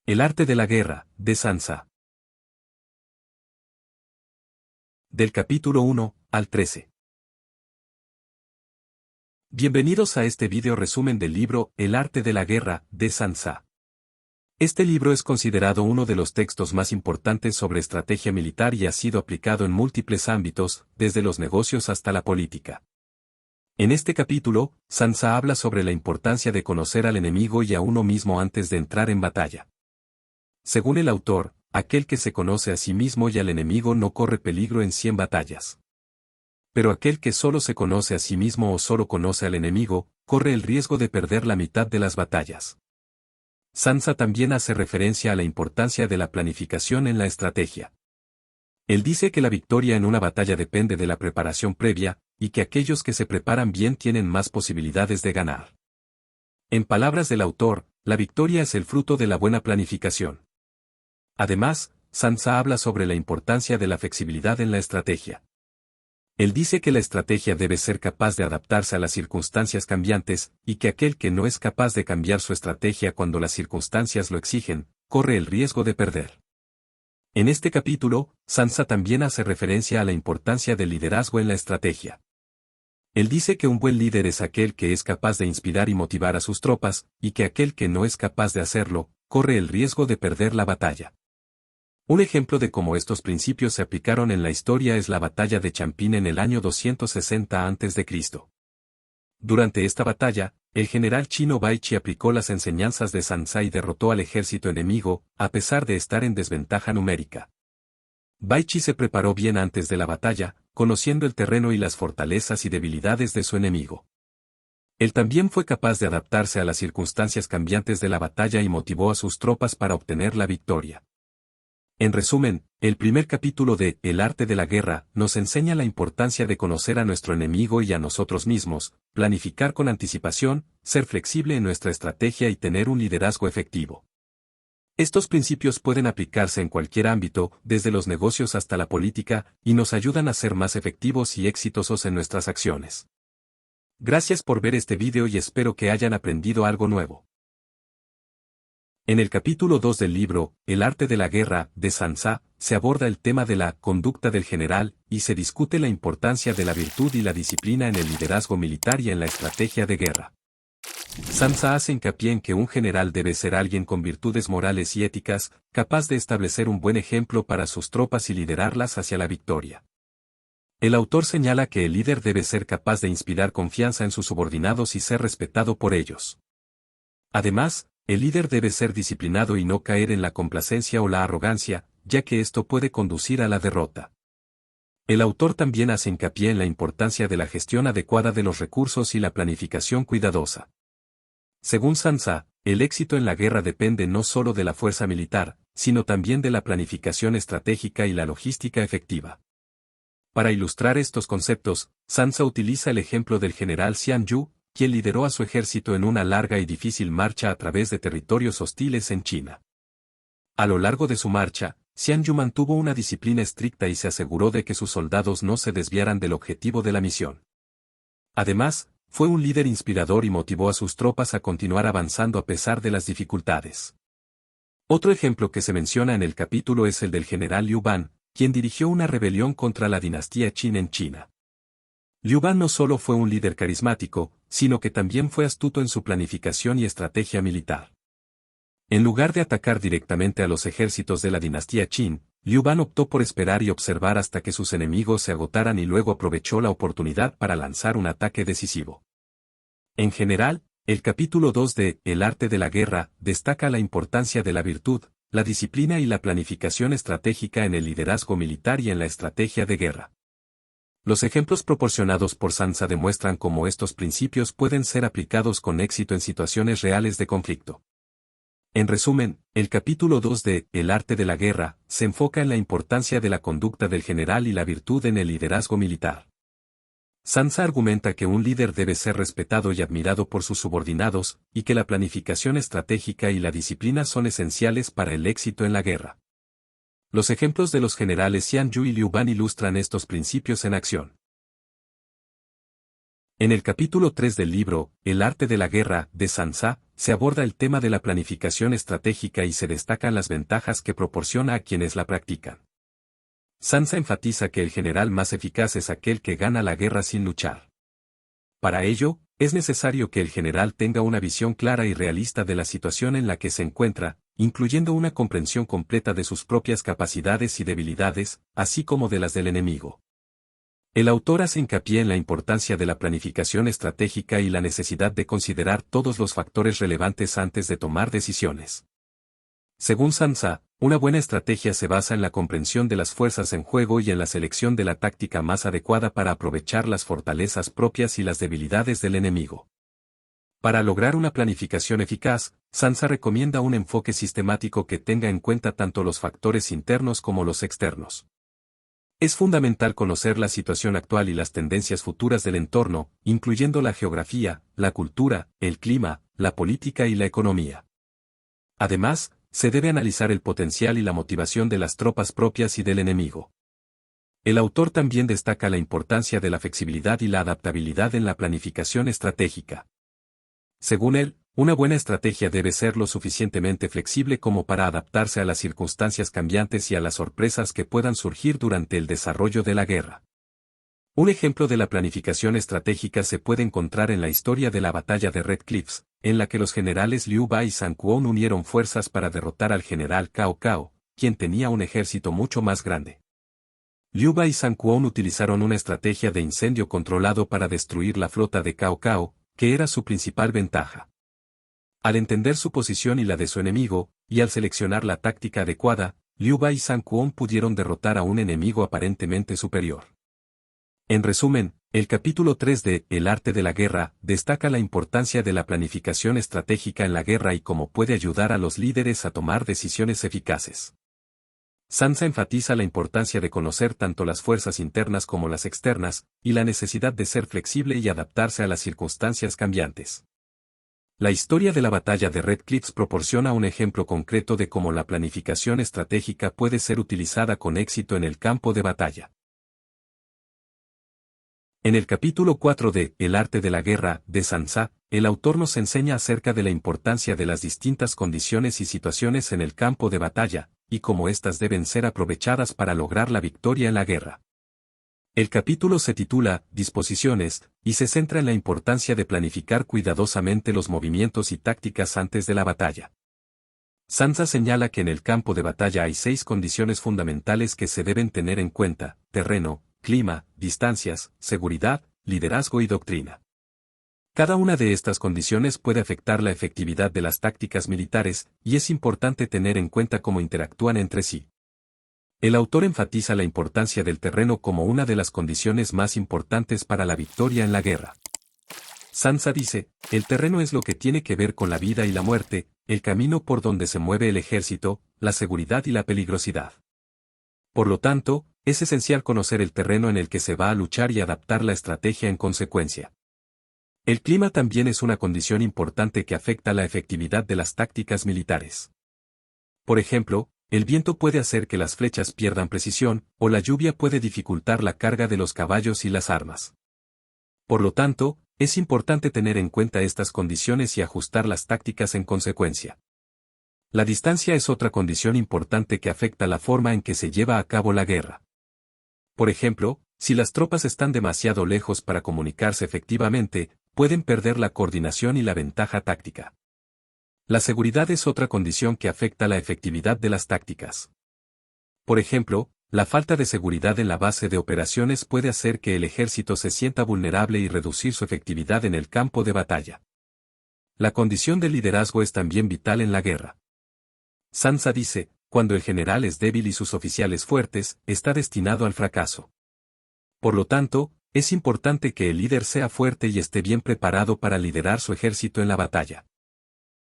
El arte de la guerra, de Sansa. Del capítulo 1 al 13. Bienvenidos a este video resumen del libro El arte de la guerra, de Sansa. Este libro es considerado uno de los textos más importantes sobre estrategia militar y ha sido aplicado en múltiples ámbitos, desde los negocios hasta la política. En este capítulo, Sansa habla sobre la importancia de conocer al enemigo y a uno mismo antes de entrar en batalla. Según el autor, aquel que se conoce a sí mismo y al enemigo no corre peligro en 100 batallas. Pero aquel que solo se conoce a sí mismo o solo conoce al enemigo, corre el riesgo de perder la mitad de las batallas. Sansa también hace referencia a la importancia de la planificación en la estrategia. Él dice que la victoria en una batalla depende de la preparación previa, y que aquellos que se preparan bien tienen más posibilidades de ganar. En palabras del autor, la victoria es el fruto de la buena planificación. Además, Sansa habla sobre la importancia de la flexibilidad en la estrategia. Él dice que la estrategia debe ser capaz de adaptarse a las circunstancias cambiantes, y que aquel que no es capaz de cambiar su estrategia cuando las circunstancias lo exigen, corre el riesgo de perder. En este capítulo, Sansa también hace referencia a la importancia del liderazgo en la estrategia. Él dice que un buen líder es aquel que es capaz de inspirar y motivar a sus tropas, y que aquel que no es capaz de hacerlo, corre el riesgo de perder la batalla. Un ejemplo de cómo estos principios se aplicaron en la historia es la batalla de Champín en el año 260 a.C. Durante esta batalla, el general chino Bai Qi aplicó las enseñanzas de Sansa y derrotó al ejército enemigo, a pesar de estar en desventaja numérica. Bai Qi se preparó bien antes de la batalla, conociendo el terreno y las fortalezas y debilidades de su enemigo. Él también fue capaz de adaptarse a las circunstancias cambiantes de la batalla y motivó a sus tropas para obtener la victoria. En resumen, el primer capítulo de El arte de la guerra nos enseña la importancia de conocer a nuestro enemigo y a nosotros mismos, planificar con anticipación, ser flexible en nuestra estrategia y tener un liderazgo efectivo. Estos principios pueden aplicarse en cualquier ámbito, desde los negocios hasta la política, y nos ayudan a ser más efectivos y exitosos en nuestras acciones. Gracias por ver este video y espero que hayan aprendido algo nuevo. En el capítulo 2 del libro, El arte de la guerra, de Sansa, se aborda el tema de la conducta del general, y se discute la importancia de la virtud y la disciplina en el liderazgo militar y en la estrategia de guerra. Sansa hace hincapié en que un general debe ser alguien con virtudes morales y éticas, capaz de establecer un buen ejemplo para sus tropas y liderarlas hacia la victoria. El autor señala que el líder debe ser capaz de inspirar confianza en sus subordinados y ser respetado por ellos. Además, el líder debe ser disciplinado y no caer en la complacencia o la arrogancia, ya que esto puede conducir a la derrota. El autor también hace hincapié en la importancia de la gestión adecuada de los recursos y la planificación cuidadosa. Según Sansa, el éxito en la guerra depende no solo de la fuerza militar, sino también de la planificación estratégica y la logística efectiva. Para ilustrar estos conceptos, Sansa utiliza el ejemplo del general Xian Yu, quien lideró a su ejército en una larga y difícil marcha a través de territorios hostiles en China. A lo largo de su marcha, Xian Yu mantuvo una disciplina estricta y se aseguró de que sus soldados no se desviaran del objetivo de la misión. Además, fue un líder inspirador y motivó a sus tropas a continuar avanzando a pesar de las dificultades. Otro ejemplo que se menciona en el capítulo es el del general Liu Ban, quien dirigió una rebelión contra la dinastía Qin en China. Liu Ban no solo fue un líder carismático, sino que también fue astuto en su planificación y estrategia militar. En lugar de atacar directamente a los ejércitos de la dinastía Qin, Liu Ban optó por esperar y observar hasta que sus enemigos se agotaran y luego aprovechó la oportunidad para lanzar un ataque decisivo. En general, el capítulo 2 de El arte de la guerra destaca la importancia de la virtud, la disciplina y la planificación estratégica en el liderazgo militar y en la estrategia de guerra. Los ejemplos proporcionados por Sansa demuestran cómo estos principios pueden ser aplicados con éxito en situaciones reales de conflicto. En resumen, el capítulo 2 de El arte de la guerra se enfoca en la importancia de la conducta del general y la virtud en el liderazgo militar. Sansa argumenta que un líder debe ser respetado y admirado por sus subordinados, y que la planificación estratégica y la disciplina son esenciales para el éxito en la guerra. Los ejemplos de los generales Xian Yu y Liu Ban ilustran estos principios en acción. En el capítulo 3 del libro, El arte de la guerra, de Sansa, se aborda el tema de la planificación estratégica y se destacan las ventajas que proporciona a quienes la practican. Sansa enfatiza que el general más eficaz es aquel que gana la guerra sin luchar. Para ello, es necesario que el general tenga una visión clara y realista de la situación en la que se encuentra, incluyendo una comprensión completa de sus propias capacidades y debilidades, así como de las del enemigo. El autor hace hincapié en la importancia de la planificación estratégica y la necesidad de considerar todos los factores relevantes antes de tomar decisiones. Según Sansa, una buena estrategia se basa en la comprensión de las fuerzas en juego y en la selección de la táctica más adecuada para aprovechar las fortalezas propias y las debilidades del enemigo. Para lograr una planificación eficaz, Sansa recomienda un enfoque sistemático que tenga en cuenta tanto los factores internos como los externos. Es fundamental conocer la situación actual y las tendencias futuras del entorno, incluyendo la geografía, la cultura, el clima, la política y la economía. Además, se debe analizar el potencial y la motivación de las tropas propias y del enemigo. El autor también destaca la importancia de la flexibilidad y la adaptabilidad en la planificación estratégica. Según él, una buena estrategia debe ser lo suficientemente flexible como para adaptarse a las circunstancias cambiantes y a las sorpresas que puedan surgir durante el desarrollo de la guerra. Un ejemplo de la planificación estratégica se puede encontrar en la historia de la batalla de Red Cliffs, en la que los generales Liu Bei y Sun Quan unieron fuerzas para derrotar al general Cao Cao, quien tenía un ejército mucho más grande. Liu Bei y Sun Quan utilizaron una estrategia de incendio controlado para destruir la flota de Cao Cao, que era su principal ventaja. Al entender su posición y la de su enemigo, y al seleccionar la táctica adecuada, Liu Bei y Sun Quan pudieron derrotar a un enemigo aparentemente superior. En resumen, el capítulo 3 de El arte de la guerra destaca la importancia de la planificación estratégica en la guerra y cómo puede ayudar a los líderes a tomar decisiones eficaces. Sansa enfatiza la importancia de conocer tanto las fuerzas internas como las externas, y la necesidad de ser flexible y adaptarse a las circunstancias cambiantes. La historia de la batalla de Red Cliffs proporciona un ejemplo concreto de cómo la planificación estratégica puede ser utilizada con éxito en el campo de batalla. En el capítulo 4 de El arte de la guerra, de Sansa, el autor nos enseña acerca de la importancia de las distintas condiciones y situaciones en el campo de batalla, y cómo éstas deben ser aprovechadas para lograr la victoria en la guerra. El capítulo se titula Disposiciones, y se centra en la importancia de planificar cuidadosamente los movimientos y tácticas antes de la batalla. Sansa señala que en el campo de batalla hay 6 condiciones fundamentales que se deben tener en cuenta: terreno, clima, distancias, seguridad, liderazgo y doctrina. Cada una de estas condiciones puede afectar la efectividad de las tácticas militares, y es importante tener en cuenta cómo interactúan entre sí. El autor enfatiza la importancia del terreno como una de las condiciones más importantes para la victoria en la guerra. Sansa dice, el terreno es lo que tiene que ver con la vida y la muerte, el camino por donde se mueve el ejército, la seguridad y la peligrosidad. Por lo tanto, es esencial conocer el terreno en el que se va a luchar y adaptar la estrategia en consecuencia. El clima también es una condición importante que afecta la efectividad de las tácticas militares. Por ejemplo, el viento puede hacer que las flechas pierdan precisión, o la lluvia puede dificultar la carga de los caballos y las armas. Por lo tanto, es importante tener en cuenta estas condiciones y ajustar las tácticas en consecuencia. La distancia es otra condición importante que afecta la forma en que se lleva a cabo la guerra. Por ejemplo, si las tropas están demasiado lejos para comunicarse efectivamente, pueden perder la coordinación y la ventaja táctica. La seguridad es otra condición que afecta la efectividad de las tácticas. Por ejemplo, la falta de seguridad en la base de operaciones puede hacer que el ejército se sienta vulnerable y reducir su efectividad en el campo de batalla. La condición de liderazgo es también vital en la guerra. Sansa dice, cuando el general es débil y sus oficiales fuertes, está destinado al fracaso. Por lo tanto, es importante que el líder sea fuerte y esté bien preparado para liderar su ejército en la batalla.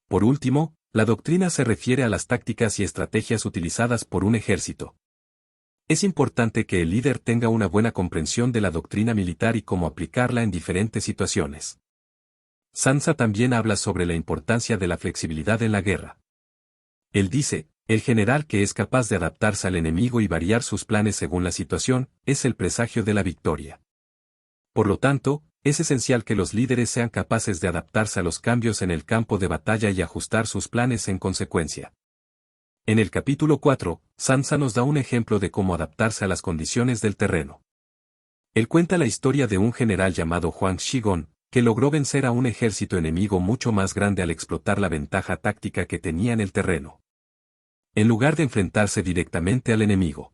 Por último, la doctrina se refiere a las tácticas y estrategias utilizadas por un ejército. Es importante que el líder tenga una buena comprensión de la doctrina militar y cómo aplicarla en diferentes situaciones. Sansa también habla sobre la importancia de la flexibilidad en la guerra. Él dice, el general que es capaz de adaptarse al enemigo y variar sus planes según la situación, es el presagio de la victoria. Por lo tanto, es esencial que los líderes sean capaces de adaptarse a los cambios en el campo de batalla y ajustar sus planes en consecuencia. En el capítulo 4, Sansa nos da un ejemplo de cómo adaptarse a las condiciones del terreno. Él cuenta la historia de un general llamado Huang Shigon, que logró vencer a un ejército enemigo mucho más grande al explotar la ventaja táctica que tenía en el terreno, en lugar de enfrentarse directamente al enemigo.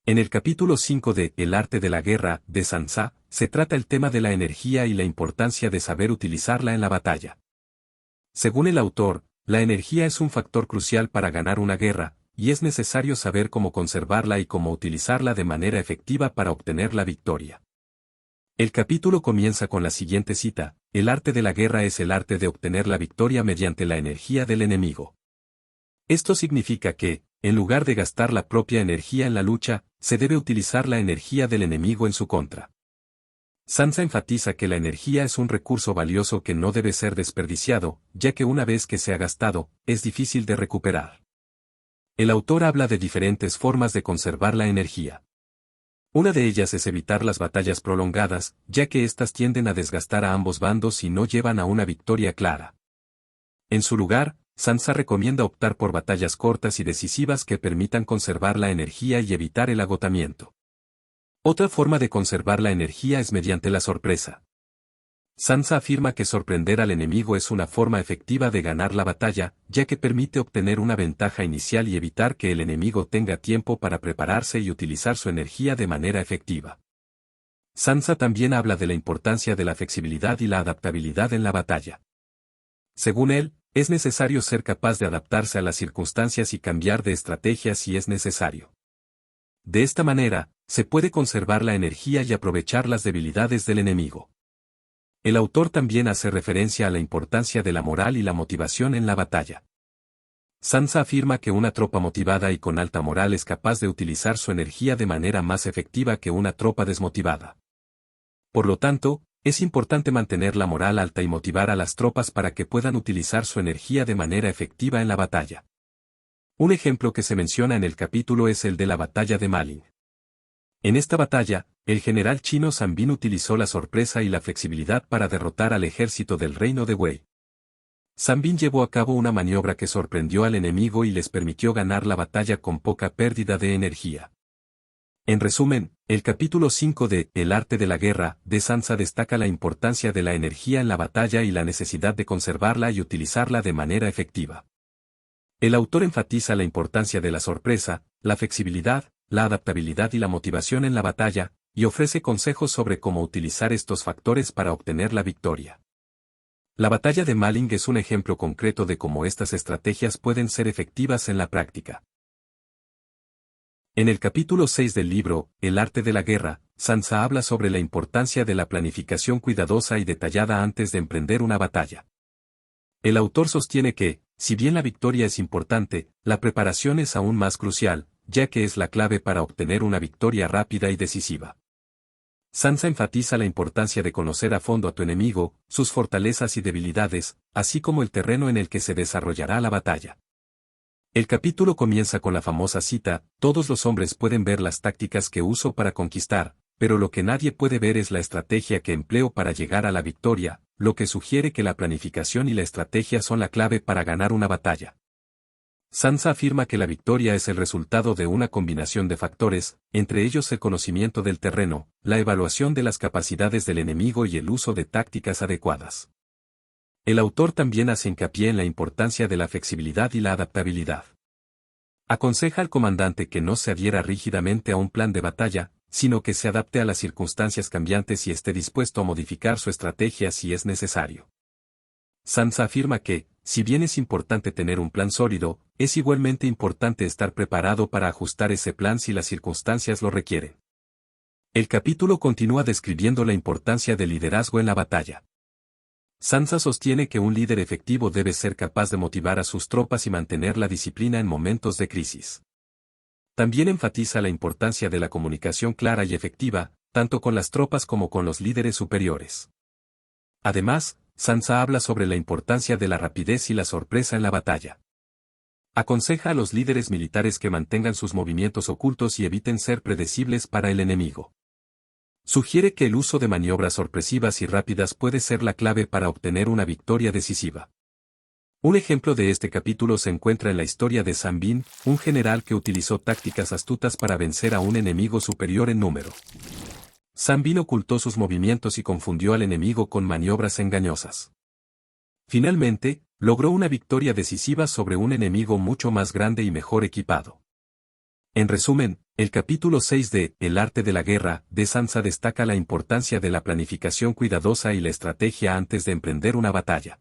En el capítulo 5 de El arte de la guerra, de Sansa, se trata el tema de la energía y la importancia de saber utilizarla en la batalla. Según el autor, la energía es un factor crucial para ganar una guerra, y es necesario saber cómo conservarla y cómo utilizarla de manera efectiva para obtener la victoria. El capítulo comienza con la siguiente cita: el arte de la guerra es el arte de obtener la victoria mediante la energía del enemigo. Esto significa que, en lugar de gastar la propia energía en la lucha, se debe utilizar la energía del enemigo en su contra. Sansa enfatiza que la energía es un recurso valioso que no debe ser desperdiciado, ya que una vez que se ha gastado, es difícil de recuperar. El autor habla de diferentes formas de conservar la energía. Una de ellas es evitar las batallas prolongadas, ya que éstas tienden a desgastar a ambos bandos y no llevan a una victoria clara. En su lugar, Sansa recomienda optar por batallas cortas y decisivas que permitan conservar la energía y evitar el agotamiento. Otra forma de conservar la energía es mediante la sorpresa. Sansa afirma que sorprender al enemigo es una forma efectiva de ganar la batalla, ya que permite obtener una ventaja inicial y evitar que el enemigo tenga tiempo para prepararse y utilizar su energía de manera efectiva. Sansa también habla de la importancia de la flexibilidad y la adaptabilidad en la batalla. Según él, es necesario ser capaz de adaptarse a las circunstancias y cambiar de estrategia si es necesario. De esta manera, se puede conservar la energía y aprovechar las debilidades del enemigo. El autor también hace referencia a la importancia de la moral y la motivación en la batalla. Sansa afirma que una tropa motivada y con alta moral es capaz de utilizar su energía de manera más efectiva que una tropa desmotivada. Por lo tanto, es importante mantener la moral alta y motivar a las tropas para que puedan utilizar su energía de manera efectiva en la batalla. Un ejemplo que se menciona en el capítulo es el de la batalla de Malin. En esta batalla, el general chino Zhang utilizó la sorpresa y la flexibilidad para derrotar al ejército del reino de Wei. Zhang llevó a cabo una maniobra que sorprendió al enemigo y les permitió ganar la batalla con poca pérdida de energía. En resumen, el capítulo 5 de El arte de la guerra, de Sansa destaca la importancia de la energía en la batalla y la necesidad de conservarla y utilizarla de manera efectiva. El autor enfatiza la importancia de la sorpresa, la flexibilidad, la adaptabilidad y la motivación en la batalla, y ofrece consejos sobre cómo utilizar estos factores para obtener la victoria. La batalla de Malin es un ejemplo concreto de cómo estas estrategias pueden ser efectivas en la práctica. En el capítulo 6 del libro, El arte de la guerra, Sansa habla sobre la importancia de la planificación cuidadosa y detallada antes de emprender una batalla. El autor sostiene que, si bien la victoria es importante, la preparación es aún más crucial, ya que es la clave para obtener una victoria rápida y decisiva. Sansa enfatiza la importancia de conocer a fondo a tu enemigo, sus fortalezas y debilidades, así como el terreno en el que se desarrollará la batalla. El capítulo comienza con la famosa cita: todos los hombres pueden ver las tácticas que uso para conquistar, pero lo que nadie puede ver es la estrategia que empleo para llegar a la victoria, lo que sugiere que la planificación y la estrategia son la clave para ganar una batalla. Sansa afirma que la victoria es el resultado de una combinación de factores, entre ellos el conocimiento del terreno, la evaluación de las capacidades del enemigo y el uso de tácticas adecuadas. El autor también hace hincapié en la importancia de la flexibilidad y la adaptabilidad. Aconseja al comandante que no se adhiera rígidamente a un plan de batalla, sino que se adapte a las circunstancias cambiantes y esté dispuesto a modificar su estrategia si es necesario. Sansa afirma que, si bien es importante tener un plan sólido, es igualmente importante estar preparado para ajustar ese plan si las circunstancias lo requieren. El capítulo continúa describiendo la importancia del liderazgo en la batalla. Sansa sostiene que un líder efectivo debe ser capaz de motivar a sus tropas y mantener la disciplina en momentos de crisis. También enfatiza la importancia de la comunicación clara y efectiva, tanto con las tropas como con los líderes superiores. Además, Sansa habla sobre la importancia de la rapidez y la sorpresa en la batalla. Aconseja a los líderes militares que mantengan sus movimientos ocultos y eviten ser predecibles para el enemigo. Sugiere que el uso de maniobras sorpresivas y rápidas puede ser la clave para obtener una victoria decisiva. Un ejemplo de este capítulo se encuentra en la historia de Sanbin, un general que utilizó tácticas astutas para vencer a un enemigo superior en número. Sanbin ocultó sus movimientos y confundió al enemigo con maniobras engañosas. Finalmente, logró una victoria decisiva sobre un enemigo mucho más grande y mejor equipado. En resumen, el capítulo 6 de El arte de la guerra de Sansa destaca la importancia de la planificación cuidadosa y la estrategia antes de emprender una batalla.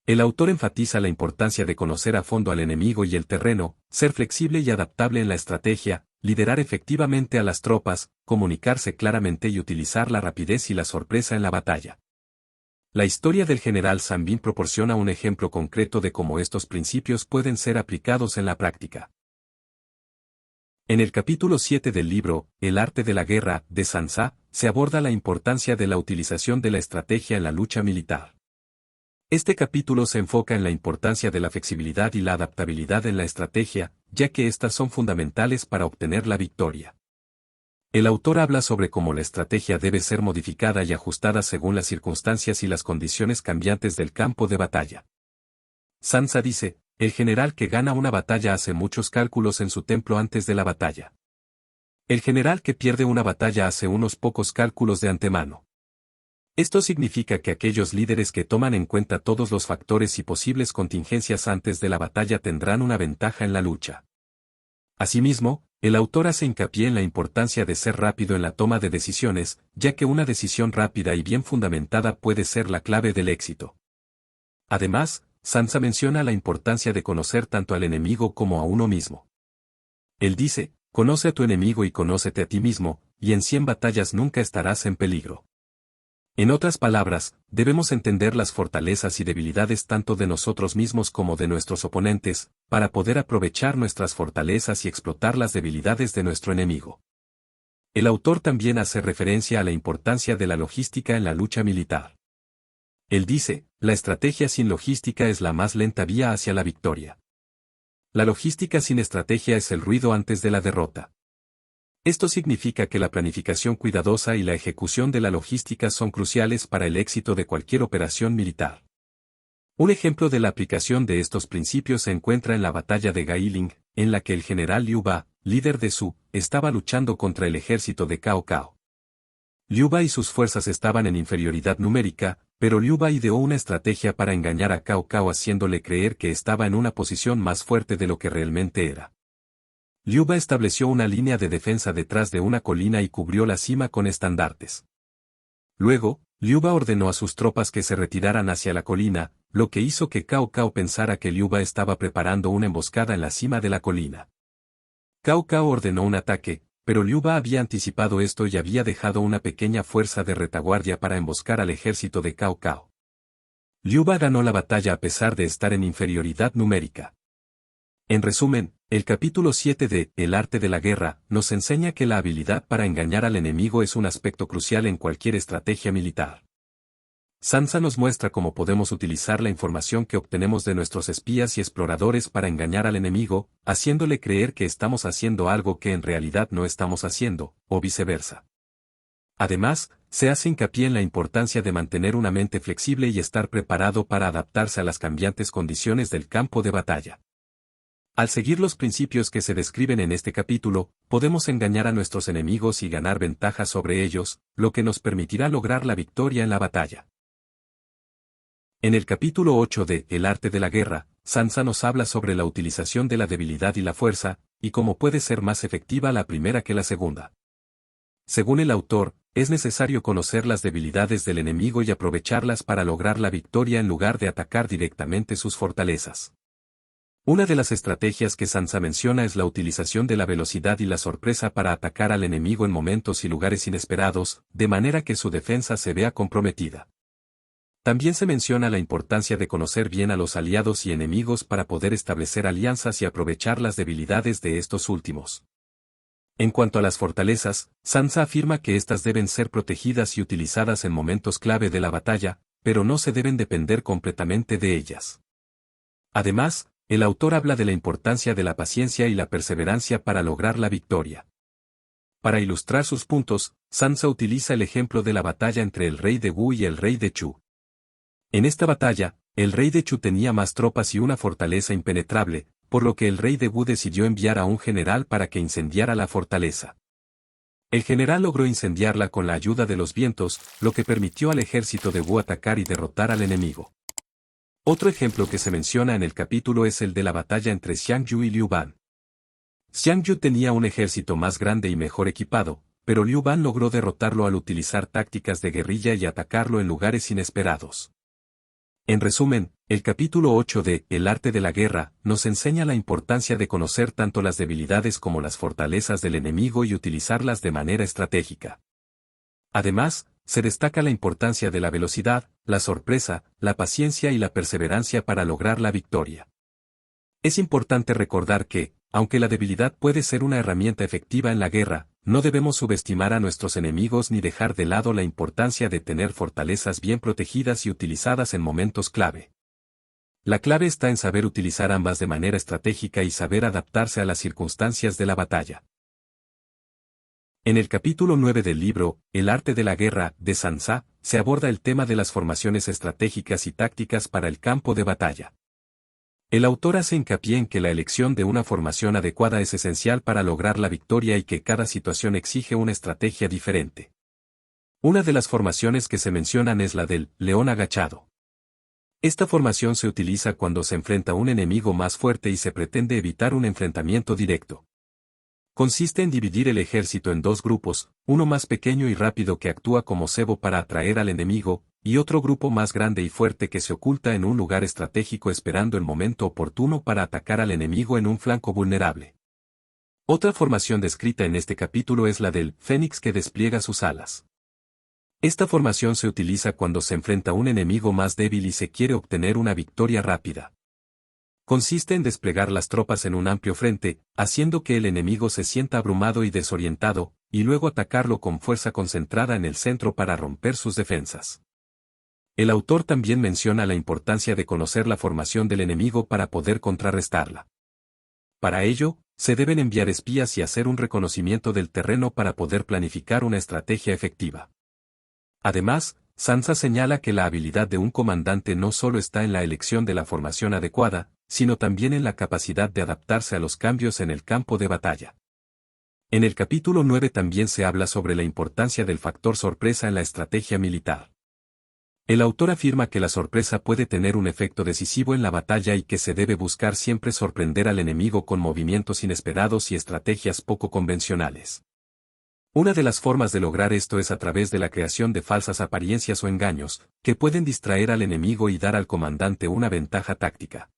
El autor enfatiza la importancia de conocer a fondo al enemigo y el terreno, ser flexible y adaptable en la estrategia, liderar efectivamente a las tropas, comunicarse claramente y utilizar la rapidez y la sorpresa en la batalla. La historia del general Sanbin proporciona un ejemplo concreto de cómo estos principios pueden ser aplicados en la práctica. En el capítulo 7 del libro, El arte de la guerra, de Sansa, se aborda la importancia de la utilización de la estrategia en la lucha militar. Este capítulo se enfoca en la importancia de la flexibilidad y la adaptabilidad en la estrategia, ya que éstas son fundamentales para obtener la victoria. El autor habla sobre cómo la estrategia debe ser modificada y ajustada según las circunstancias y las condiciones cambiantes del campo de batalla. Sansa dice, el general que gana una batalla hace muchos cálculos en su templo antes de la batalla. El general que pierde una batalla hace unos pocos cálculos de antemano. Esto significa que aquellos líderes que toman en cuenta todos los factores y posibles contingencias antes de la batalla tendrán una ventaja en la lucha. Asimismo, el autor hace hincapié en la importancia de ser rápido en la toma de decisiones, ya que una decisión rápida y bien fundamentada puede ser la clave del éxito. Además, Sansa menciona la importancia de conocer tanto al enemigo como a uno mismo. Él dice, conoce a tu enemigo y conócete a ti mismo, y en 100 batallas nunca estarás en peligro. En otras palabras, debemos entender las fortalezas y debilidades tanto de nosotros mismos como de nuestros oponentes, para poder aprovechar nuestras fortalezas y explotar las debilidades de nuestro enemigo. El autor también hace referencia a la importancia de la logística en la lucha militar. Él dice, la estrategia sin logística es la más lenta vía hacia la victoria. La logística sin estrategia es el ruido antes de la derrota. Esto significa que la planificación cuidadosa y la ejecución de la logística son cruciales para el éxito de cualquier operación militar. Un ejemplo de la aplicación de estos principios se encuentra en la batalla de Gailing, en la que el general Liu Ba, líder de Su, estaba luchando contra el ejército de Cao Cao. Liu Ba y sus fuerzas estaban en inferioridad numérica, pero Liu Ba ideó una estrategia para engañar a Cao Cao haciéndole creer que estaba en una posición más fuerte de lo que realmente era. Liu Ba estableció una línea de defensa detrás de una colina y cubrió la cima con estandartes. Luego, Liu Ba ordenó a sus tropas que se retiraran hacia la colina, lo que hizo que Cao Cao pensara que Liu Ba estaba preparando una emboscada en la cima de la colina. Cao Cao ordenó un ataque, pero Liu Ba había anticipado esto y había dejado una pequeña fuerza de retaguardia para emboscar al ejército de Cao Cao. Liu Ba ganó la batalla a pesar de estar en inferioridad numérica. En resumen, el capítulo 7 de El arte de la guerra nos enseña que la habilidad para engañar al enemigo es un aspecto crucial en cualquier estrategia militar. Sansa nos muestra cómo podemos utilizar la información que obtenemos de nuestros espías y exploradores para engañar al enemigo, haciéndole creer que estamos haciendo algo que en realidad no estamos haciendo, o viceversa. Además, se hace hincapié en la importancia de mantener una mente flexible y estar preparado para adaptarse a las cambiantes condiciones del campo de batalla. Al seguir los principios que se describen en este capítulo, podemos engañar a nuestros enemigos y ganar ventaja sobre ellos, lo que nos permitirá lograr la victoria en la batalla. En el capítulo 8 de El arte de la guerra, Sansa nos habla sobre la utilización de la debilidad y la fuerza, y cómo puede ser más efectiva la primera que la segunda. Según el autor, es necesario conocer las debilidades del enemigo y aprovecharlas para lograr la victoria en lugar de atacar directamente sus fortalezas. Una de las estrategias que Sansa menciona es la utilización de la velocidad y la sorpresa para atacar al enemigo en momentos y lugares inesperados, de manera que su defensa se vea comprometida. También se menciona la importancia de conocer bien a los aliados y enemigos para poder establecer alianzas y aprovechar las debilidades de estos últimos. En cuanto a las fortalezas, Sansa afirma que éstas deben ser protegidas y utilizadas en momentos clave de la batalla, pero no se deben depender completamente de ellas. Además, el autor habla de la importancia de la paciencia y la perseverancia para lograr la victoria. Para ilustrar sus puntos, Sansa utiliza el ejemplo de la batalla entre el rey de Wu y el rey de Chu. En esta batalla, el rey de Chu tenía más tropas y una fortaleza impenetrable, por lo que el rey de Wu decidió enviar a un general para que incendiara la fortaleza. El general logró incendiarla con la ayuda de los vientos, lo que permitió al ejército de Wu atacar y derrotar al enemigo. Otro ejemplo que se menciona en el capítulo es el de la batalla entre Xiang Yu y Liu Ban. Xiang Yu tenía un ejército más grande y mejor equipado, pero Liu Ban logró derrotarlo al utilizar tácticas de guerrilla y atacarlo en lugares inesperados. En resumen, el capítulo 8 de El arte de la guerra nos enseña la importancia de conocer tanto las debilidades como las fortalezas del enemigo y utilizarlas de manera estratégica. Además, se destaca la importancia de la velocidad, la sorpresa, la paciencia y la perseverancia para lograr la victoria. Es importante recordar que, aunque la debilidad puede ser una herramienta efectiva en la guerra, no debemos subestimar a nuestros enemigos ni dejar de lado la importancia de tener fortalezas bien protegidas y utilizadas en momentos clave. La clave está en saber utilizar ambas de manera estratégica y saber adaptarse a las circunstancias de la batalla. En el capítulo 9 del libro, El arte de la guerra, de Sansa, se aborda el tema de las formaciones estratégicas y tácticas para el campo de batalla. El autor hace hincapié en que la elección de una formación adecuada es esencial para lograr la victoria y que cada situación exige una estrategia diferente. Una de las formaciones que se mencionan es la del león agachado. Esta formación se utiliza cuando se enfrenta a un enemigo más fuerte y se pretende evitar un enfrentamiento directo. Consiste en dividir el ejército en dos grupos, uno más pequeño y rápido que actúa como cebo para atraer al enemigo, y otro grupo más grande y fuerte que se oculta en un lugar estratégico esperando el momento oportuno para atacar al enemigo en un flanco vulnerable. Otra formación descrita en este capítulo es la del fénix que despliega sus alas. Esta formación se utiliza cuando se enfrenta a un enemigo más débil y se quiere obtener una victoria rápida. Consiste en desplegar las tropas en un amplio frente, haciendo que el enemigo se sienta abrumado y desorientado, y luego atacarlo con fuerza concentrada en el centro para romper sus defensas. El autor también menciona la importancia de conocer la formación del enemigo para poder contrarrestarla. Para ello, se deben enviar espías y hacer un reconocimiento del terreno para poder planificar una estrategia efectiva. Además, Sansa señala que la habilidad de un comandante no solo está en la elección de la formación adecuada, sino también en la capacidad de adaptarse a los cambios en el campo de batalla. En el capítulo 9 también se habla sobre la importancia del factor sorpresa en la estrategia militar. El autor afirma que la sorpresa puede tener un efecto decisivo en la batalla y que se debe buscar siempre sorprender al enemigo con movimientos inesperados y estrategias poco convencionales. Una de las formas de lograr esto es a través de la creación de falsas apariencias o engaños, que pueden distraer al enemigo y dar al comandante una ventaja táctica.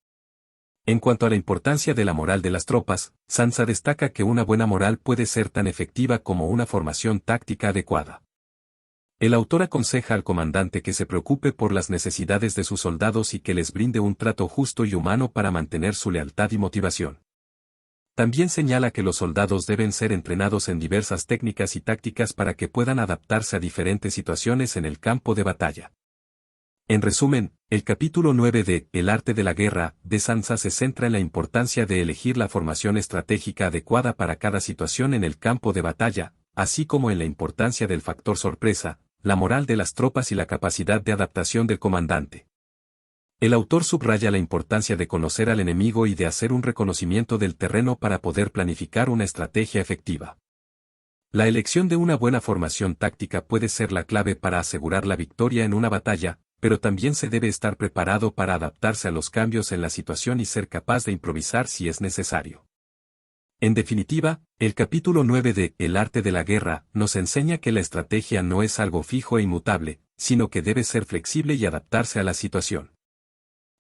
En cuanto a la importancia de la moral de las tropas, Sansa destaca que una buena moral puede ser tan efectiva como una formación táctica adecuada. El autor aconseja al comandante que se preocupe por las necesidades de sus soldados y que les brinde un trato justo y humano para mantener su lealtad y motivación. También señala que los soldados deben ser entrenados en diversas técnicas y tácticas para que puedan adaptarse a diferentes situaciones en el campo de batalla. En resumen, el capítulo 9 de El arte de la guerra, de Sansa se centra en la importancia de elegir la formación estratégica adecuada para cada situación en el campo de batalla, así como en la importancia del factor sorpresa, la moral de las tropas y la capacidad de adaptación del comandante. El autor subraya la importancia de conocer al enemigo y de hacer un reconocimiento del terreno para poder planificar una estrategia efectiva. La elección de una buena formación táctica puede ser la clave para asegurar la victoria en una batalla, pero también se debe estar preparado para adaptarse a los cambios en la situación y ser capaz de improvisar si es necesario. En definitiva, el capítulo 9 de El arte de la guerra nos enseña que la estrategia no es algo fijo e inmutable, sino que debe ser flexible y adaptarse a la situación.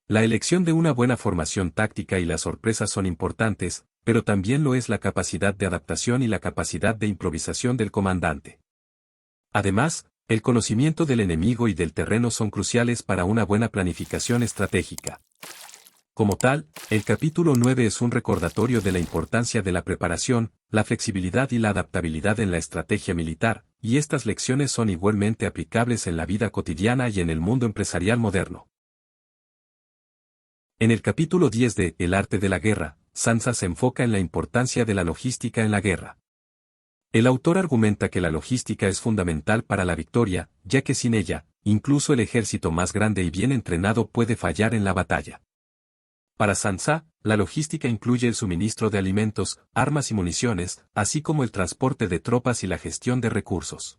La elección de una buena formación táctica y la sorpresa son importantes, pero también lo es la capacidad de adaptación y la capacidad de improvisación del comandante. Además, el conocimiento del enemigo y del terreno son cruciales para una buena planificación estratégica. Como tal, el capítulo 9 es un recordatorio de la importancia de la preparación, la flexibilidad y la adaptabilidad en la estrategia militar, y estas lecciones son igualmente aplicables en la vida cotidiana y en el mundo empresarial moderno. En el capítulo 10 de El arte de la guerra, Sansa se enfoca en la importancia de la logística en la guerra. El autor argumenta que la logística es fundamental para la victoria, ya que sin ella, incluso el ejército más grande y bien entrenado puede fallar en la batalla. Para Sansa, la logística incluye el suministro de alimentos, armas y municiones, así como el transporte de tropas y la gestión de recursos.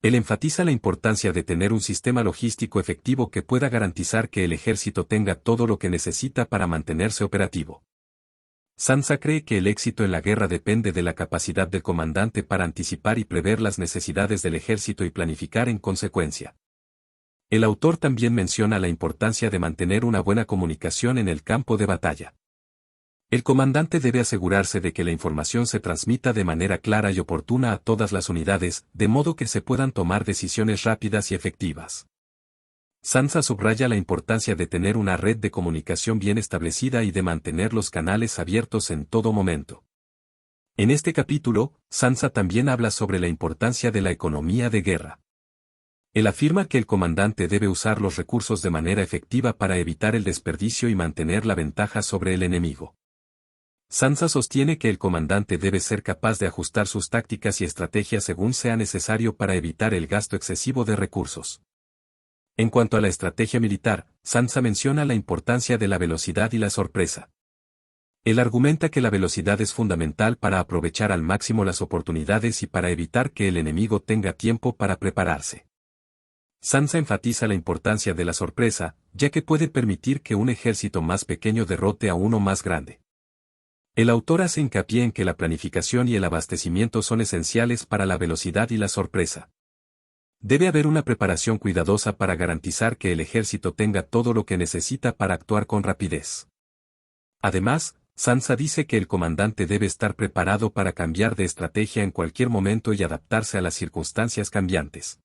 Él enfatiza la importancia de tener un sistema logístico efectivo que pueda garantizar que el ejército tenga todo lo que necesita para mantenerse operativo. Sansa cree que el éxito en la guerra depende de la capacidad del comandante para anticipar y prever las necesidades del ejército y planificar en consecuencia. El autor también menciona la importancia de mantener una buena comunicación en el campo de batalla. El comandante debe asegurarse de que la información se transmita de manera clara y oportuna a todas las unidades, de modo que se puedan tomar decisiones rápidas y efectivas. Sansa subraya la importancia de tener una red de comunicación bien establecida y de mantener los canales abiertos en todo momento. En este capítulo, Sansa también habla sobre la importancia de la economía de guerra. Él afirma que el comandante debe usar los recursos de manera efectiva para evitar el desperdicio y mantener la ventaja sobre el enemigo. Sansa sostiene que el comandante debe ser capaz de ajustar sus tácticas y estrategias según sea necesario para evitar el gasto excesivo de recursos. En cuanto a la estrategia militar, Sansa menciona la importancia de la velocidad y la sorpresa. Él argumenta que la velocidad es fundamental para aprovechar al máximo las oportunidades y para evitar que el enemigo tenga tiempo para prepararse. Sansa enfatiza la importancia de la sorpresa, ya que puede permitir que un ejército más pequeño derrote a uno más grande. El autor hace hincapié en que la planificación y el abastecimiento son esenciales para la velocidad y la sorpresa. Debe haber una preparación cuidadosa para garantizar que el ejército tenga todo lo que necesita para actuar con rapidez. Además, Sansa dice que el comandante debe estar preparado para cambiar de estrategia en cualquier momento y adaptarse a las circunstancias cambiantes.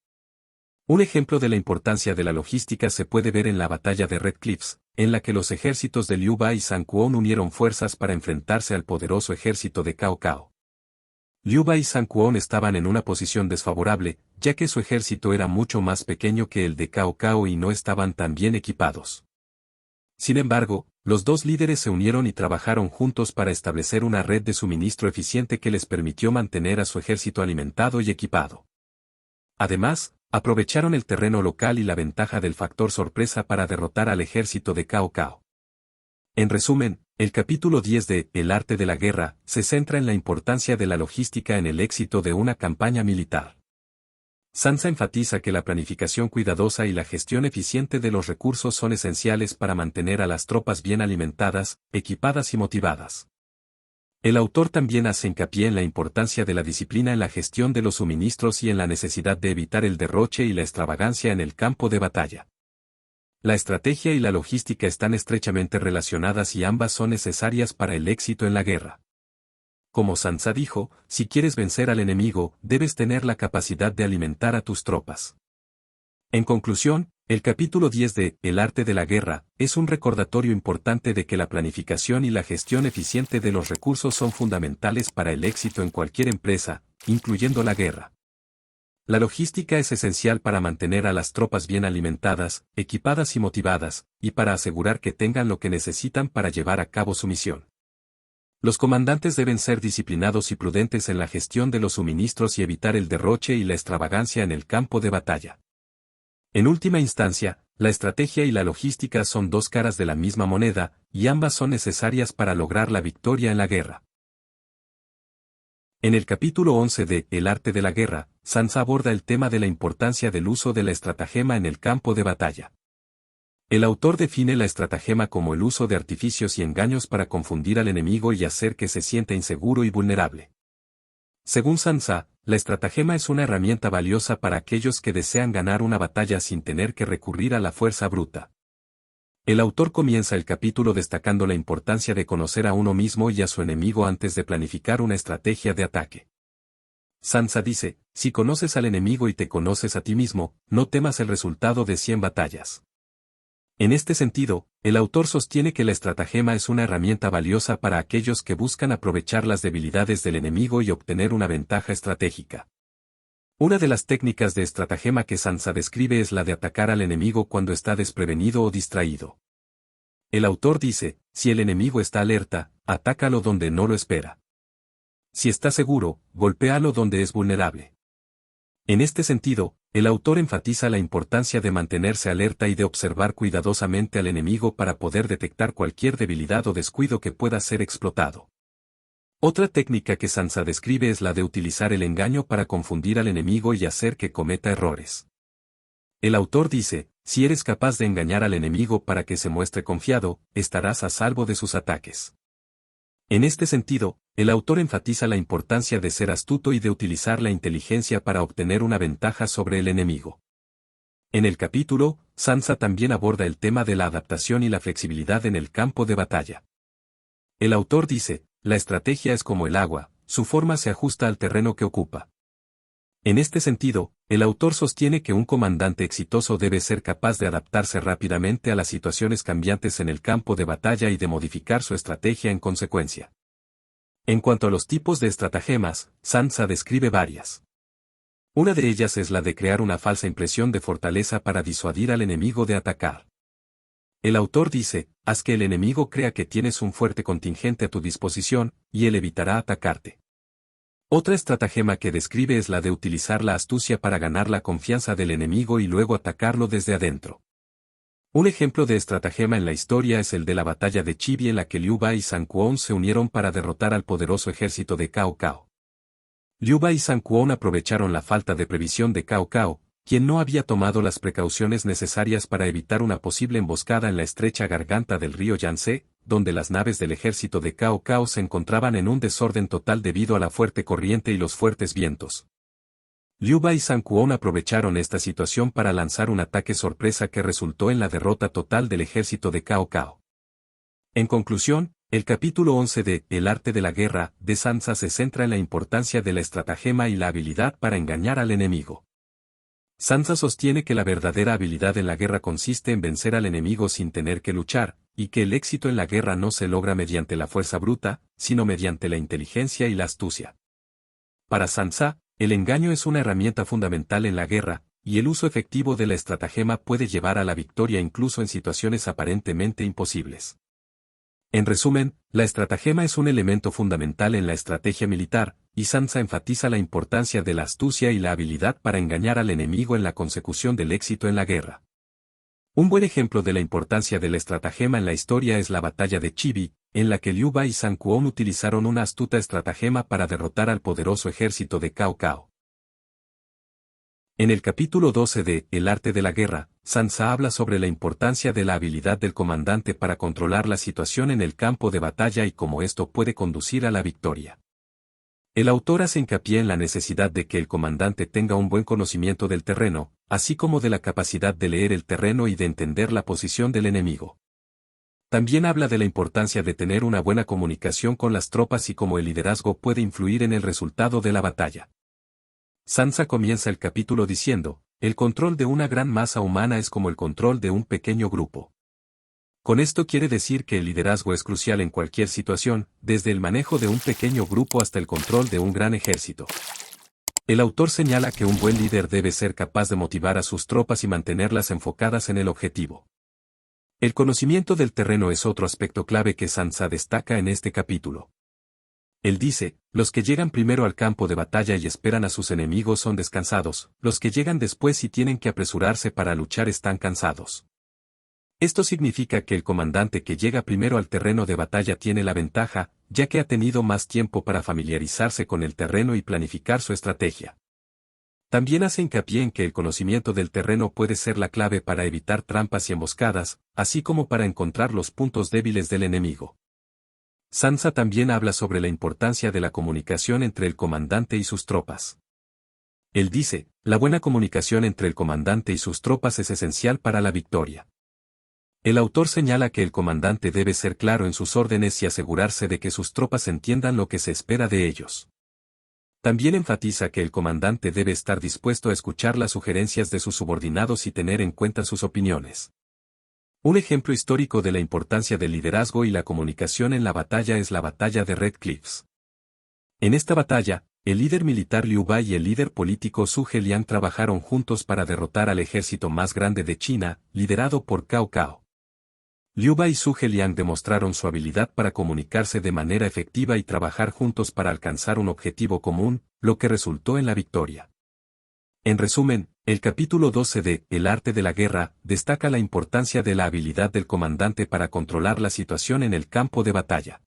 Un ejemplo de la importancia de la logística se puede ver en la batalla de Red Cliffs, en la que los ejércitos de Liu Bei y Sun Quan unieron fuerzas para enfrentarse al poderoso ejército de Cao Cao. Liu Bei y Sun Quan estaban en una posición desfavorable, ya que su ejército era mucho más pequeño que el de Cao Cao y no estaban tan bien equipados. Sin embargo, los dos líderes se unieron y trabajaron juntos para establecer una red de suministro eficiente que les permitió mantener a su ejército alimentado y equipado. Además, aprovecharon el terreno local y la ventaja del factor sorpresa para derrotar al ejército de Cao Cao. En resumen, el capítulo 10 de El arte de la guerra se centra en la importancia de la logística en el éxito de una campaña militar. Sansa enfatiza que la planificación cuidadosa y la gestión eficiente de los recursos son esenciales para mantener a las tropas bien alimentadas, equipadas y motivadas. El autor también hace hincapié en la importancia de la disciplina en la gestión de los suministros y en la necesidad de evitar el derroche y la extravagancia en el campo de batalla. La estrategia y la logística están estrechamente relacionadas y ambas son necesarias para el éxito en la guerra. Como Sansa dijo, si quieres vencer al enemigo, debes tener la capacidad de alimentar a tus tropas. En conclusión, el capítulo 10 de El arte de la guerra es un recordatorio importante de que la planificación y la gestión eficiente de los recursos son fundamentales para el éxito en cualquier empresa, incluyendo la guerra. La logística es esencial para mantener a las tropas bien alimentadas, equipadas y motivadas, y para asegurar que tengan lo que necesitan para llevar a cabo su misión. Los comandantes deben ser disciplinados y prudentes en la gestión de los suministros y evitar el derroche y la extravagancia en el campo de batalla. En última instancia, la estrategia y la logística son dos caras de la misma moneda, y ambas son necesarias para lograr la victoria en la guerra. En el capítulo 11 de El arte de la guerra, Sansa aborda el tema de la importancia del uso de la estratagema en el campo de batalla. El autor define la estratagema como el uso de artificios y engaños para confundir al enemigo y hacer que se sienta inseguro y vulnerable. Según Sansa, la estratagema es una herramienta valiosa para aquellos que desean ganar una batalla sin tener que recurrir a la fuerza bruta. El autor comienza el capítulo destacando la importancia de conocer a uno mismo y a su enemigo antes de planificar una estrategia de ataque. Sansa dice, si conoces al enemigo y te conoces a ti mismo, no temas el resultado de 100 batallas. En este sentido, el autor sostiene que la estratagema es una herramienta valiosa para aquellos que buscan aprovechar las debilidades del enemigo y obtener una ventaja estratégica. Una de las técnicas de estratagema que Sansa describe es la de atacar al enemigo cuando está desprevenido o distraído. El autor dice, si el enemigo está alerta, atácalo donde no lo espera. Si está seguro, golpéalo donde es vulnerable. En este sentido, el autor enfatiza la importancia de mantenerse alerta y de observar cuidadosamente al enemigo para poder detectar cualquier debilidad o descuido que pueda ser explotado. Otra técnica que Sansa describe es la de utilizar el engaño para confundir al enemigo y hacer que cometa errores. El autor dice, si eres capaz de engañar al enemigo para que se muestre confiado, estarás a salvo de sus ataques. En este sentido, el autor enfatiza la importancia de ser astuto y de utilizar la inteligencia para obtener una ventaja sobre el enemigo. En el capítulo, Sansa también aborda el tema de la adaptación y la flexibilidad en el campo de batalla. El autor dice, la estrategia es como el agua, su forma se ajusta al terreno que ocupa. En este sentido, el autor sostiene que un comandante exitoso debe ser capaz de adaptarse rápidamente a las situaciones cambiantes en el campo de batalla y de modificar su estrategia en consecuencia. En cuanto a los tipos de estratagemas, Sansa describe varias. Una de ellas es la de crear una falsa impresión de fortaleza para disuadir al enemigo de atacar. El autor dice, haz que el enemigo crea que tienes un fuerte contingente a tu disposición, y él evitará atacarte. Otra estratagema que describe es la de utilizar la astucia para ganar la confianza del enemigo y luego atacarlo desde adentro. Un ejemplo de estratagema en la historia es el de la batalla de Chibi en la que Liu Bei y Sun Quan se unieron para derrotar al poderoso ejército de Cao Cao. Liu Bei y Sun Quan aprovecharon la falta de previsión de Cao Cao, quien no había tomado las precauciones necesarias para evitar una posible emboscada en la estrecha garganta del río Yangtze, donde las naves del ejército de Cao Cao se encontraban en un desorden total debido a la fuerte corriente y los fuertes vientos. Liu Bei y Sun Quan aprovecharon esta situación para lanzar un ataque sorpresa que resultó en la derrota total del ejército de Cao Cao. En conclusión, el capítulo 11 de El arte de la guerra de Sansa se centra en la importancia de la estratagema y la habilidad para engañar al enemigo. Sansa sostiene que la verdadera habilidad en la guerra consiste en vencer al enemigo sin tener que luchar, y que el éxito en la guerra no se logra mediante la fuerza bruta, sino mediante la inteligencia y la astucia. Para Sansa, el engaño es una herramienta fundamental en la guerra, y el uso efectivo de la estratagema puede llevar a la victoria incluso en situaciones aparentemente imposibles. En resumen, la estratagema es un elemento fundamental en la estrategia militar, y Sansa enfatiza la importancia de la astucia y la habilidad para engañar al enemigo en la consecución del éxito en la guerra. Un buen ejemplo de la importancia de la estratagema en la historia es la batalla de Chibi, en la que Liu Bei y Sun Quan utilizaron una astuta estratagema para derrotar al poderoso ejército de Cao Cao. En el capítulo 12 de El arte de la guerra, Sansa habla sobre la importancia de la habilidad del comandante para controlar la situación en el campo de batalla y cómo esto puede conducir a la victoria. El autor hace hincapié en la necesidad de que el comandante tenga un buen conocimiento del terreno, así como de la capacidad de leer el terreno y de entender la posición del enemigo. También habla de la importancia de tener una buena comunicación con las tropas y cómo el liderazgo puede influir en el resultado de la batalla. Sansa comienza el capítulo diciendo, el control de una gran masa humana es como el control de un pequeño grupo. Con esto quiere decir que el liderazgo es crucial en cualquier situación, desde el manejo de un pequeño grupo hasta el control de un gran ejército. El autor señala que un buen líder debe ser capaz de motivar a sus tropas y mantenerlas enfocadas en el objetivo. El conocimiento del terreno es otro aspecto clave que Sansa destaca en este capítulo. Él dice, los que llegan primero al campo de batalla y esperan a sus enemigos son descansados, los que llegan después y tienen que apresurarse para luchar están cansados. Esto significa que el comandante que llega primero al terreno de batalla tiene la ventaja, ya que ha tenido más tiempo para familiarizarse con el terreno y planificar su estrategia. También hace hincapié en que el conocimiento del terreno puede ser la clave para evitar trampas y emboscadas, así como para encontrar los puntos débiles del enemigo. Sansa también habla sobre la importancia de la comunicación entre el comandante y sus tropas. Él dice, la buena comunicación entre el comandante y sus tropas es esencial para la victoria. El autor señala que el comandante debe ser claro en sus órdenes y asegurarse de que sus tropas entiendan lo que se espera de ellos. También enfatiza que el comandante debe estar dispuesto a escuchar las sugerencias de sus subordinados y tener en cuenta sus opiniones. Un ejemplo histórico de la importancia del liderazgo y la comunicación en la batalla es la batalla de Red Cliffs. En esta batalla, el líder militar Liu Bei y el líder político Zhuge Liang trabajaron juntos para derrotar al ejército más grande de China, liderado por Cao Cao. Liu Bei y Zhuge Liang demostraron su habilidad para comunicarse de manera efectiva y trabajar juntos para alcanzar un objetivo común, lo que resultó en la victoria. En resumen, el capítulo 12 de El arte de la guerra destaca la importancia de la habilidad del comandante para controlar la situación en el campo de batalla.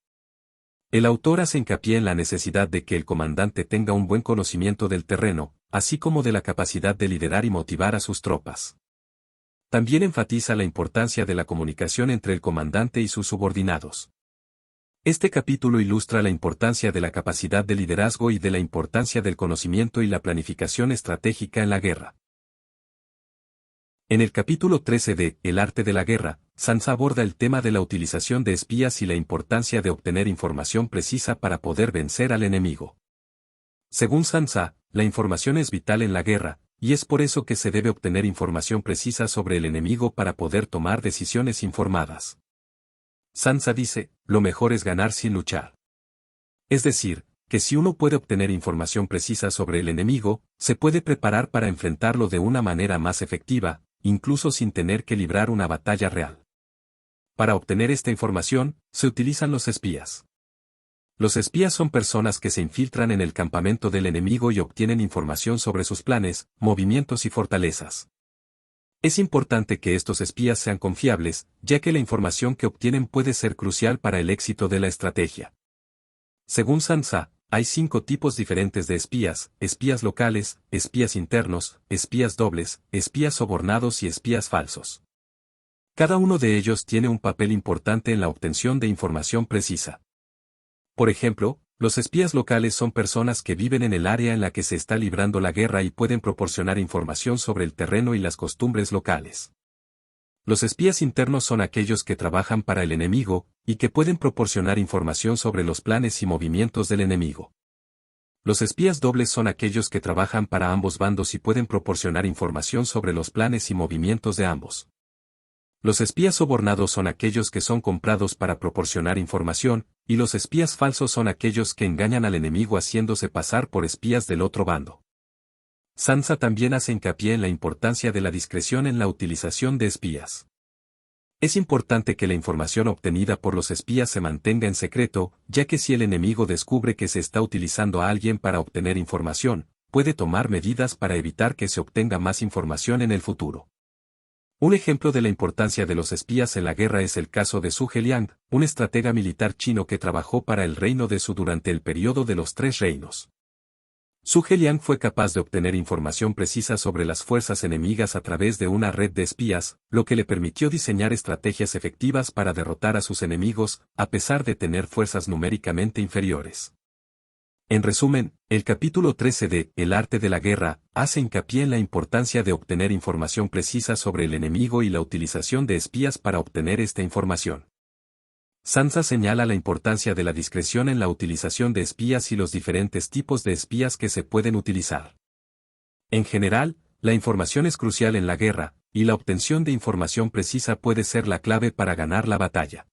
El autor hace hincapié en la necesidad de que el comandante tenga un buen conocimiento del terreno, así como de la capacidad de liderar y motivar a sus tropas. También enfatiza la importancia de la comunicación entre el comandante y sus subordinados. Este capítulo ilustra la importancia de la capacidad de liderazgo y de la importancia del conocimiento y la planificación estratégica en la guerra. En el capítulo 13 de El arte de la guerra, Sansa aborda el tema de la utilización de espías y la importancia de obtener información precisa para poder vencer al enemigo. Según Sansa, la información es vital en la guerra, y es por eso que se debe obtener información precisa sobre el enemigo para poder tomar decisiones informadas. Sansa dice, lo mejor es ganar sin luchar. Es decir, que si uno puede obtener información precisa sobre el enemigo, se puede preparar para enfrentarlo de una manera más efectiva, incluso sin tener que librar una batalla real. Para obtener esta información, se utilizan los espías. Los espías son personas que se infiltran en el campamento del enemigo y obtienen información sobre sus planes, movimientos y fortalezas. Es importante que estos espías sean confiables, ya que la información que obtienen puede ser crucial para el éxito de la estrategia. Según Sansa, hay 5 tipos diferentes de espías: espías locales, espías internos, espías dobles, espías sobornados y espías falsos. Cada uno de ellos tiene un papel importante en la obtención de información precisa. Por ejemplo, los espías locales son personas que viven en el área en la que se está librando la guerra y pueden proporcionar información sobre el terreno y las costumbres locales. Los espías internos son aquellos que trabajan para el enemigo, y que pueden proporcionar información sobre los planes y movimientos del enemigo. Los espías dobles son aquellos que trabajan para ambos bandos y pueden proporcionar información sobre los planes y movimientos de ambos. Los espías sobornados son aquellos que son comprados para proporcionar información, y los espías falsos son aquellos que engañan al enemigo haciéndose pasar por espías del otro bando. Sansa también hace hincapié en la importancia de la discreción en la utilización de espías. Es importante que la información obtenida por los espías se mantenga en secreto, ya que si el enemigo descubre que se está utilizando a alguien para obtener información, puede tomar medidas para evitar que se obtenga más información en el futuro. Un ejemplo de la importancia de los espías en la guerra es el caso de Zhuge Liang, un estratega militar chino que trabajó para el reino de Zhou durante el periodo de los 3 reinos. Zhuge Liang fue capaz de obtener información precisa sobre las fuerzas enemigas a través de una red de espías, lo que le permitió diseñar estrategias efectivas para derrotar a sus enemigos, a pesar de tener fuerzas numéricamente inferiores. En resumen, el capítulo 13 de El arte de la guerra hace hincapié en la importancia de obtener información precisa sobre el enemigo y la utilización de espías para obtener esta información. Sansa señala la importancia de la discreción en la utilización de espías y los diferentes tipos de espías que se pueden utilizar. En general, la información es crucial en la guerra, y la obtención de información precisa puede ser la clave para ganar la batalla.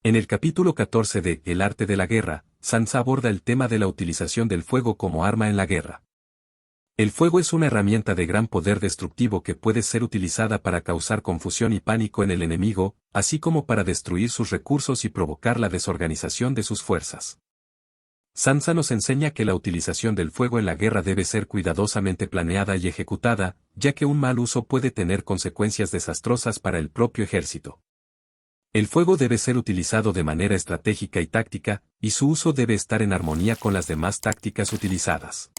En el capítulo 14 de El arte de la guerra, Sansa aborda el tema de la utilización del fuego como arma en la guerra. El fuego es una herramienta de gran poder destructivo que puede ser utilizada para causar confusión y pánico en el enemigo, así como para destruir sus recursos y provocar la desorganización de sus fuerzas. Sansa nos enseña que la utilización del fuego en la guerra debe ser cuidadosamente planeada y ejecutada, ya que un mal uso puede tener consecuencias desastrosas para el propio ejército. El fuego debe ser utilizado de manera estratégica y táctica, y su uso debe estar en armonía con las demás tácticas utilizadas.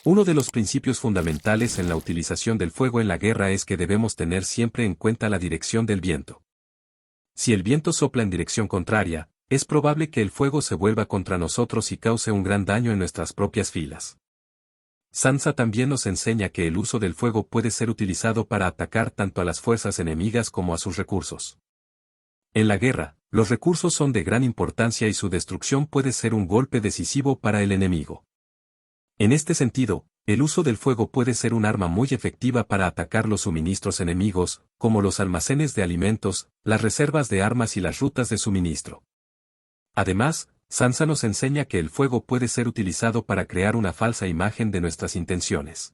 Uno de los principios fundamentales en la utilización del fuego en la guerra es que debemos tener siempre en cuenta la dirección del viento. Si el viento sopla en dirección contraria, es probable que el fuego se vuelva contra nosotros y cause un gran daño en nuestras propias filas. Sansa también nos enseña que el uso del fuego puede ser utilizado para atacar tanto a las fuerzas enemigas como a sus recursos. En la guerra, los recursos son de gran importancia y su destrucción puede ser un golpe decisivo para el enemigo. En este sentido, el uso del fuego puede ser un arma muy efectiva para atacar los suministros enemigos, como los almacenes de alimentos, las reservas de armas y las rutas de suministro. Además, Sansa nos enseña que el fuego puede ser utilizado para crear una falsa imagen de nuestras intenciones.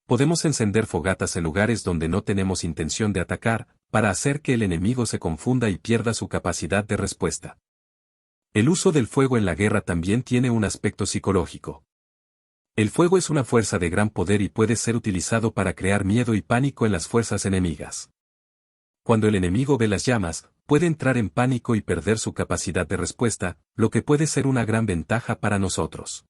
Podemos encender fogatas en lugares donde no tenemos intención de atacar, para hacer que el enemigo se confunda y pierda su capacidad de respuesta. El uso del fuego en la guerra también tiene un aspecto psicológico. El fuego es una fuerza de gran poder y puede ser utilizado para crear miedo y pánico en las fuerzas enemigas. Cuando el enemigo ve las llamas, puede entrar en pánico y perder su capacidad de respuesta, lo que puede ser una gran ventaja para nosotros.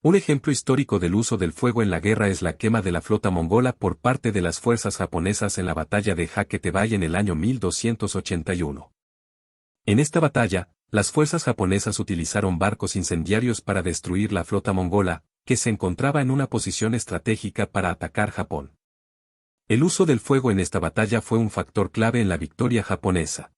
Un ejemplo histórico del uso del fuego en la guerra es la quema de la flota mongola por parte de las fuerzas japonesas en la batalla de Haketevay en el año 1281. En esta batalla, las fuerzas japonesas utilizaron barcos incendiarios para destruir la flota mongola, que se encontraba en una posición estratégica para atacar Japón. El uso del fuego en esta batalla fue un factor clave en la victoria japonesa.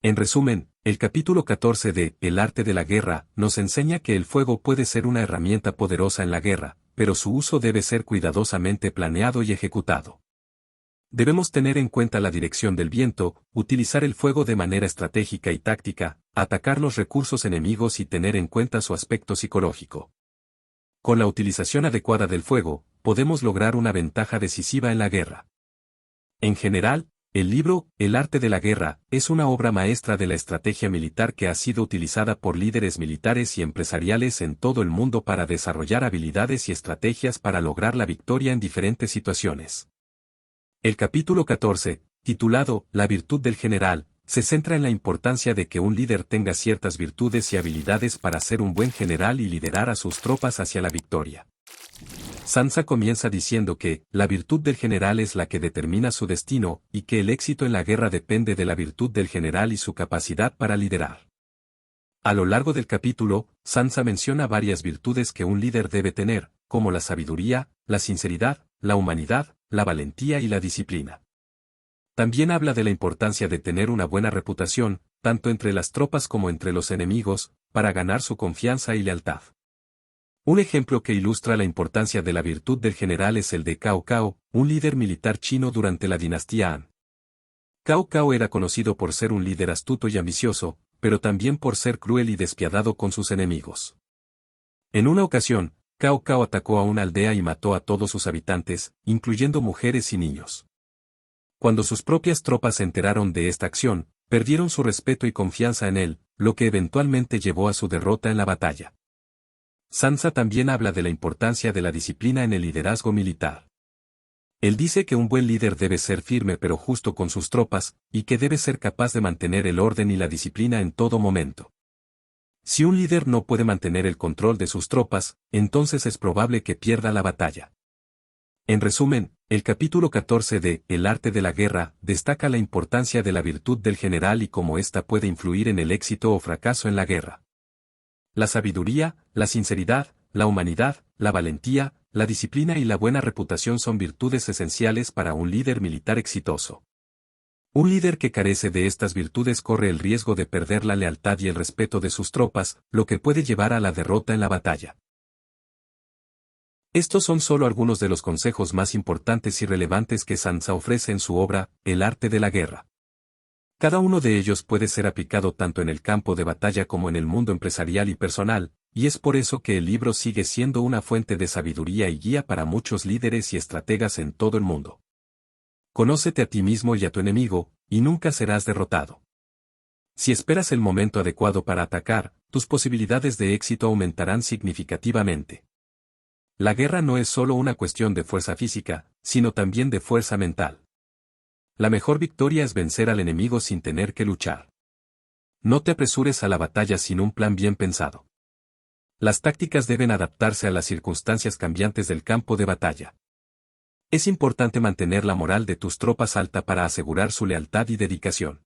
En resumen, el capítulo 14 de El arte de la guerra nos enseña que el fuego puede ser una herramienta poderosa en la guerra, pero su uso debe ser cuidadosamente planeado y ejecutado. Debemos tener en cuenta la dirección del viento, utilizar el fuego de manera estratégica y táctica, atacar los recursos enemigos y tener en cuenta su aspecto psicológico. Con la utilización adecuada del fuego, podemos lograr una ventaja decisiva en la guerra. En general, el libro, El arte de la guerra, es una obra maestra de la estrategia militar que ha sido utilizada por líderes militares y empresariales en todo el mundo para desarrollar habilidades y estrategias para lograr la victoria en diferentes situaciones. El capítulo 14, titulado La virtud del general, se centra en la importancia de que un líder tenga ciertas virtudes y habilidades para ser un buen general y liderar a sus tropas hacia la victoria. Sansa comienza diciendo que, la virtud del general es la que determina su destino, y que el éxito en la guerra depende de la virtud del general y su capacidad para liderar. A lo largo del capítulo, Sansa menciona varias virtudes que un líder debe tener, como la sabiduría, la sinceridad, la humanidad, la valentía y la disciplina. También habla de la importancia de tener una buena reputación, tanto entre las tropas como entre los enemigos, para ganar su confianza y lealtad. Un ejemplo que ilustra la importancia de la virtud del general es el de Cao Cao, un líder militar chino durante la dinastía Han. Cao Cao era conocido por ser un líder astuto y ambicioso, pero también por ser cruel y despiadado con sus enemigos. En una ocasión, Cao Cao atacó a una aldea y mató a todos sus habitantes, incluyendo mujeres y niños. Cuando sus propias tropas se enteraron de esta acción, perdieron su respeto y confianza en él, lo que eventualmente llevó a su derrota en la batalla. Sansa también habla de la importancia de la disciplina en el liderazgo militar. Él dice que un buen líder debe ser firme pero justo con sus tropas, y que debe ser capaz de mantener el orden y la disciplina en todo momento. Si un líder no puede mantener el control de sus tropas, entonces es probable que pierda la batalla. En resumen, el capítulo 14 de El arte de la guerra destaca la importancia de la virtud del general y cómo ésta puede influir en el éxito o fracaso en la guerra. La sabiduría, la sinceridad, la humanidad, la valentía, la disciplina y la buena reputación son virtudes esenciales para un líder militar exitoso. Un líder que carece de estas virtudes corre el riesgo de perder la lealtad y el respeto de sus tropas, lo que puede llevar a la derrota en la batalla. Estos son solo algunos de los consejos más importantes y relevantes que Sansa ofrece en su obra, El arte de la guerra. Cada uno de ellos puede ser aplicado tanto en el campo de batalla como en el mundo empresarial y personal, y es por eso que el libro sigue siendo una fuente de sabiduría y guía para muchos líderes y estrategas en todo el mundo. Conócete a ti mismo y a tu enemigo, y nunca serás derrotado. Si esperas el momento adecuado para atacar, tus posibilidades de éxito aumentarán significativamente. La guerra no es solo una cuestión de fuerza física, sino también de fuerza mental. La mejor victoria es vencer al enemigo sin tener que luchar. No te apresures a la batalla sin un plan bien pensado. Las tácticas deben adaptarse a las circunstancias cambiantes del campo de batalla. Es importante mantener la moral de tus tropas alta para asegurar su lealtad y dedicación.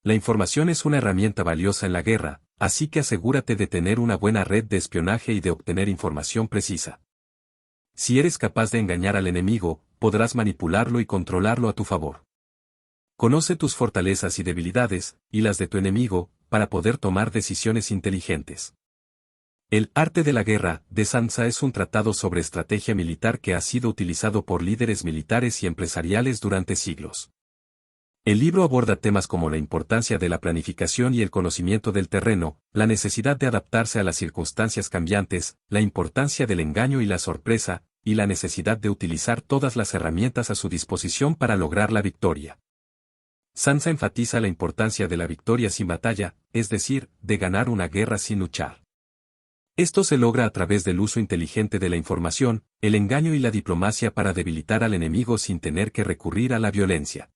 La información es una herramienta valiosa en la guerra, así que asegúrate de tener una buena red de espionaje y de obtener información precisa. Si eres capaz de engañar al enemigo, podrás manipularlo y controlarlo a tu favor. Conoce tus fortalezas y debilidades, y las de tu enemigo, para poder tomar decisiones inteligentes. El arte de la guerra, de Sansa es un tratado sobre estrategia militar que ha sido utilizado por líderes militares y empresariales durante siglos. El libro aborda temas como la importancia de la planificación y el conocimiento del terreno, la necesidad de adaptarse a las circunstancias cambiantes, la importancia del engaño y la sorpresa, y la necesidad de utilizar todas las herramientas a su disposición para lograr la victoria. Sansa enfatiza la importancia de la victoria sin batalla, es decir, de ganar una guerra sin luchar. Esto se logra a través del uso inteligente de la información, el engaño y la diplomacia para debilitar al enemigo sin tener que recurrir a la violencia.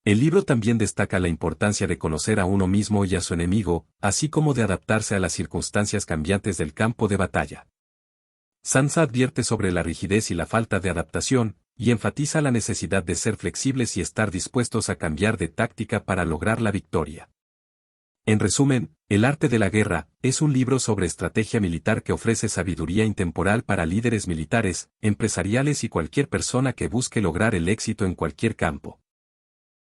El libro también destaca la importancia de conocer a uno mismo y a su enemigo, así como de adaptarse a las circunstancias cambiantes del campo de batalla. Sansa advierte sobre la rigidez y la falta de adaptación, y enfatiza la necesidad de ser flexibles y estar dispuestos a cambiar de táctica para lograr la victoria. En resumen, El arte de la guerra es un libro sobre estrategia militar que ofrece sabiduría intemporal para líderes militares, empresariales y cualquier persona que busque lograr el éxito en cualquier campo.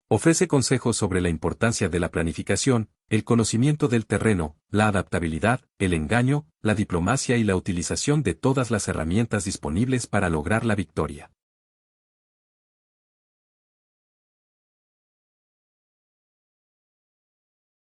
Ofrece consejos sobre la importancia de la planificación, el conocimiento del terreno, la adaptabilidad, el engaño, la diplomacia y la utilización de todas las herramientas disponibles para lograr la victoria.